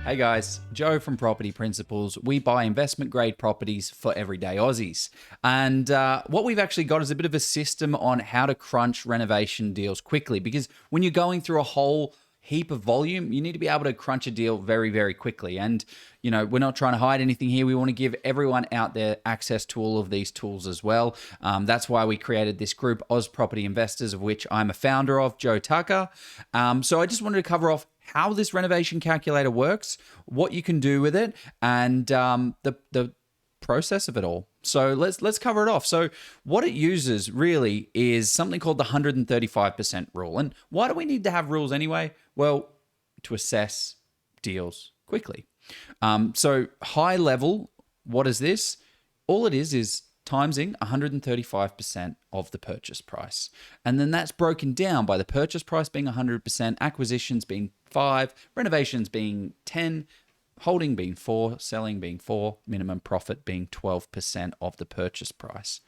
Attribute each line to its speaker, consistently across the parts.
Speaker 1: Hey guys, Joe from Property Principles. We buy investment grade properties for everyday Aussies. And what we've actually got is a bit of a system on how to crunch renovation deals quickly, because when you're going through a whole heap of volume, you need to be able to crunch a deal very, very quickly. And, you know, we're not trying to hide anything here. We want to give everyone out there access to all of these tools as well. That's why we created this group, Oz Property Investors, of which I'm a founder of, Joe Tucker. So I just wanted to cover off how this renovation calculator works, what you can do with it, and the process of it all. So let's cover it off. So what it uses really is something called the 135% rule. And why do we need to have rules anyway? Well, to assess deals quickly. So high level, what is this? All it is timesing 135% of the purchase price. And then that's broken down by the purchase price being 100%, acquisitions being 5, renovations being 10, holding being 4, selling being 4, minimum profit being 12% of the purchase price.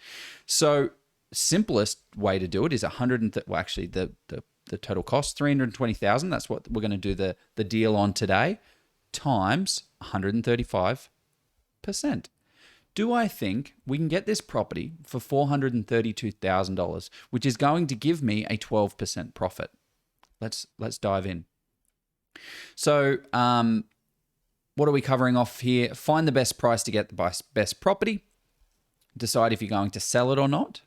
Speaker 1: So simplest way to do it is the total cost, 320,000. That's what we're going to do the deal on today, times 135%. Do I think we can get this property for $432,000, which is going to give me a 12% profit? Let's dive in. So, what are we covering off here? Find the best price to get the best property. Decide if you're going to sell it or not.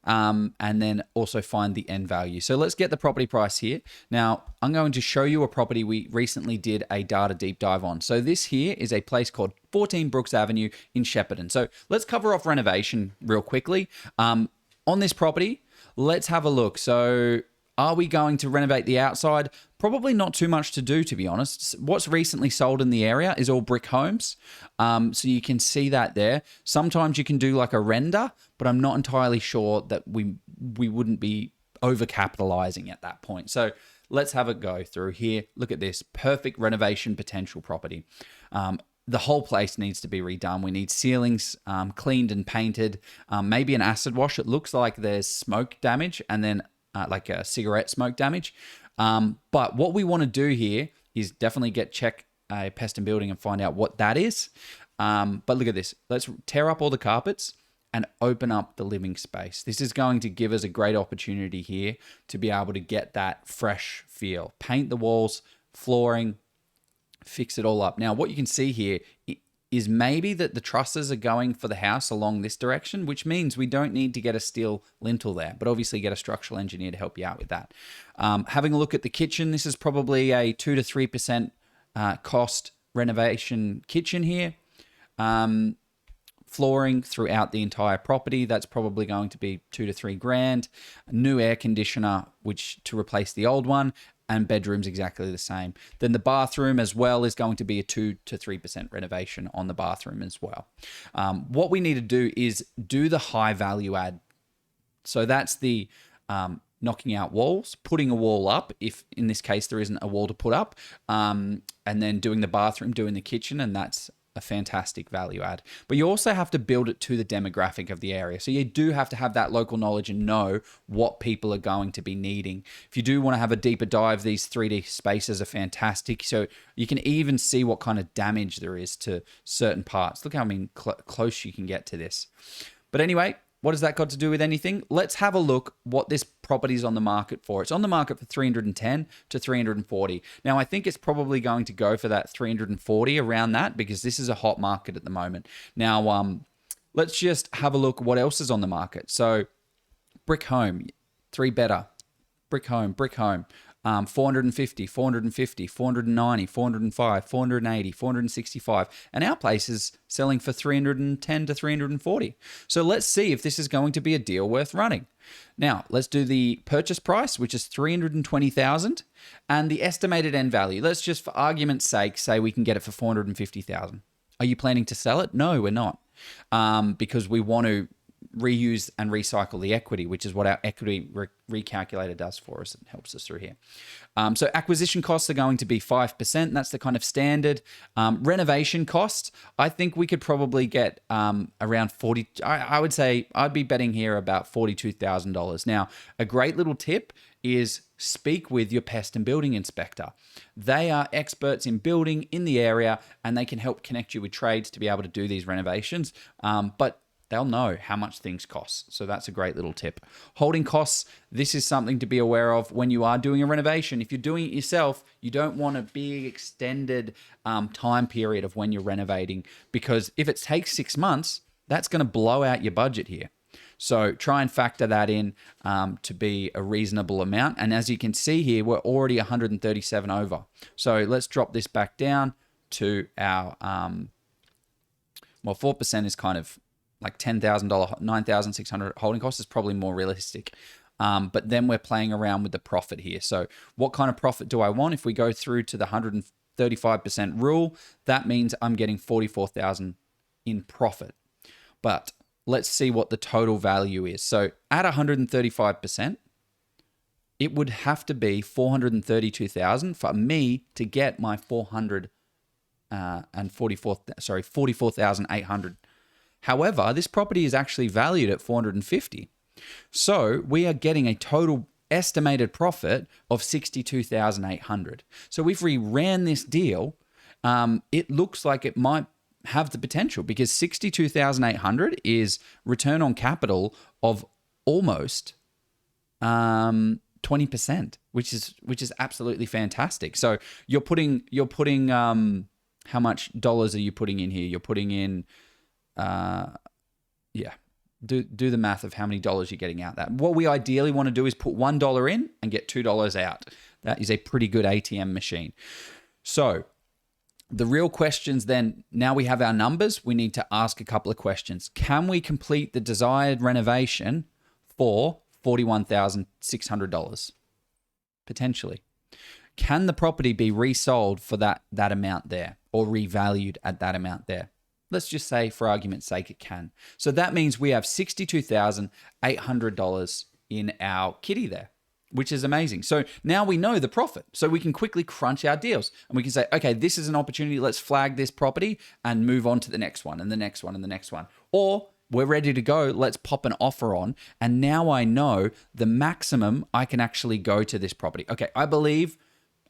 Speaker 1: And then also find the end value. So let's get the property price here. Now, I'm going to show you a property we recently did a data deep dive on. So this here is a place called 14 Brooks Avenue in Shepparton. So let's cover off renovation real quickly. On this property, let's have a look. So are we going to renovate the outside? Probably not too much to do, to be honest. What's recently sold in the area is all brick homes. So you can see that there. Sometimes you can do like a render, but I'm not entirely sure that we wouldn't be overcapitalizing at that point. So let's have a go through here. Look at this perfect renovation potential property. The whole place needs to be redone. We need ceilings cleaned and painted, maybe an acid wash. It looks like there's smoke damage and then like a cigarette smoke damage. But what we want to do here is definitely check a pest and building and find out what that is. But look at this. Let's tear up all the carpets and open up the living space. This is going to give us a great opportunity here to be able to get that fresh feel. Paint the walls, flooring, fix it all up. Now, what you can see here is maybe that the trusses are going for the house along this direction, which means we don't need to get a steel lintel there, but obviously get a structural engineer to help you out with that. Having a look at the kitchen, this is probably a 2 to 3% cost renovation kitchen here. Flooring throughout the entire property, that's probably going to be 2 to 3 grand. New air conditioner, which to replace the old one, and bedrooms exactly the same. Then the bathroom as well is going to be a 2 to 3% renovation on the bathroom as well. What we need to do is do the high value add. So that's the knocking out walls, putting a wall up, if in this case there isn't a wall to put up, and then doing the bathroom, doing the kitchen, and that's a fantastic value add. But you also have to build it to the demographic of the area. So you do have to have that local knowledge and know what people are going to be needing. If you do want to have a deeper dive, these 3D spaces are fantastic. So you can even see what kind of damage there is to certain parts. Look how close you can get to this. But anyway, what has that got to do with anything? Let's have a look what this property is on the market for. It's on the market for 310 to 340. Now, I think it's probably going to go for that 340 around that because this is a hot market at the moment. Now, let's just have a look what else is on the market. So, brick home, 3 better. Brick home. 450, 450, 490, 405, 480, 465. And our place is selling for 310 to 340. So let's see if this is going to be a deal worth running. Now, let's do the purchase price, which is 320,000, and the estimated end value. Let's just, for argument's sake, say we can get it for 450,000. Are you planning to sell it? No, we're not. Because we want to reuse and recycle the equity, which is what our equity recalculator does for us and helps us through here. So acquisition costs are going to be 5%. That's the kind of standard. Renovation costs, I think we could probably get around 40. I would say I'd be betting here about $42,000. Now, a great little tip is speak with your pest and building inspector. They are experts in building in the area, and they can help connect you with trades to be able to do these renovations. But they'll know how much things cost. So that's a great little tip. Holding costs, this is something to be aware of when you are doing a renovation. If you're doing it yourself, you don't want a big extended time period of when you're renovating, because if it takes 6 months, that's going to blow out your budget here. So try and factor that in to be a reasonable amount. And as you can see here, we're already 137 over. So let's drop this back down to our, 4% is kind of like $10,000, 9,600 holding costs is probably more realistic. But then we're playing around with the profit here. So what kind of profit do I want? If we go through to the 135% rule, that means I'm getting 44,000 in profit. But let's see what the total value is. So at 135%, it would have to be 432,000 for me to get my 44,800. However, this property is actually valued at 450. So we are getting a total estimated profit of 62,800. So if we ran this deal, it looks like it might have the potential, because 62,800 is return on capital of almost 20%, which is absolutely fantastic. So you're putting how much dollars are you putting in here? You're putting in do the math of how many dollars you're getting out that. What we ideally want to do is put $1 in and get $2 out. That is a pretty good ATM machine. So the real questions then, now we have our numbers, we need to ask a couple of questions. Can we complete the desired renovation for $41,600? Potentially. Can the property be resold for that amount there, or revalued at that amount there? Let's just say, for argument's sake, it can. So that means we have $62,800 in our kitty there, which is amazing. So now we know the profit. So we can quickly crunch our deals, and we can say, okay, this is an opportunity. Let's flag this property and move on to the next one and the next one and the next one. Or we're ready to go. Let's pop an offer on. And now I know the maximum I can actually go to this property. Okay, I believe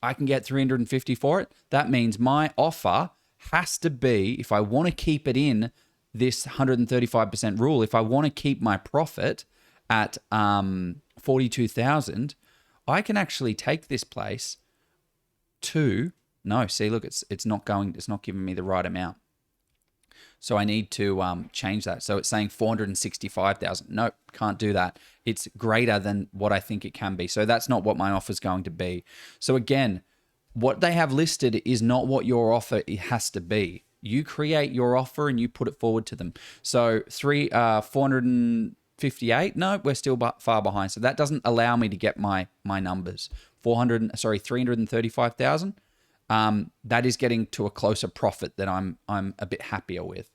Speaker 1: I can get 350 for it. That means my offer has to be, if I want to keep it in this 135% rule, if I want to keep my profit at 42,000, I can actually take this place to, no, see, look, it's not giving me the right amount. So I need to change that. So it's saying 465,000. Nope, can't do that. It's greater than what I think it can be. So that's not what my offer is going to be. So again, what they have listed is not what your offer has to be. You create your offer and you put it forward to them. So 458, no, we're still far behind. So that doesn't allow me to get my numbers. 335,000. That is getting to a closer profit that I'm a bit happier with.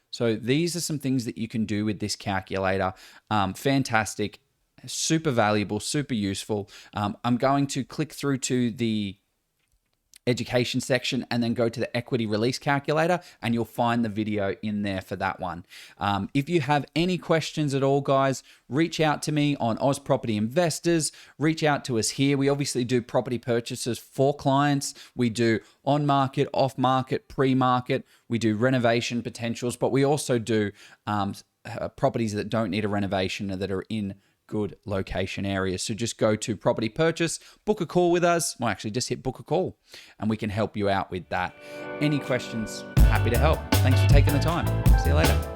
Speaker 1: So these are some things that you can do with this calculator. Fantastic, super valuable, super useful. I'm going to click through to the education section and then go to the equity release calculator, and you'll find the video in there for that one. If you have any questions at all, guys, reach out to me on Oz Property Investors. Reach out to us here. We obviously do property purchases for clients. We do on market, off market, pre-market. We do renovation potentials, but we also do properties that don't need a renovation and that are in good location areas. So just go to property purchase, book a call with us. Well, actually just hit book a call and we can help you out with that. Any questions, happy to help. Thanks for taking the time. See you later.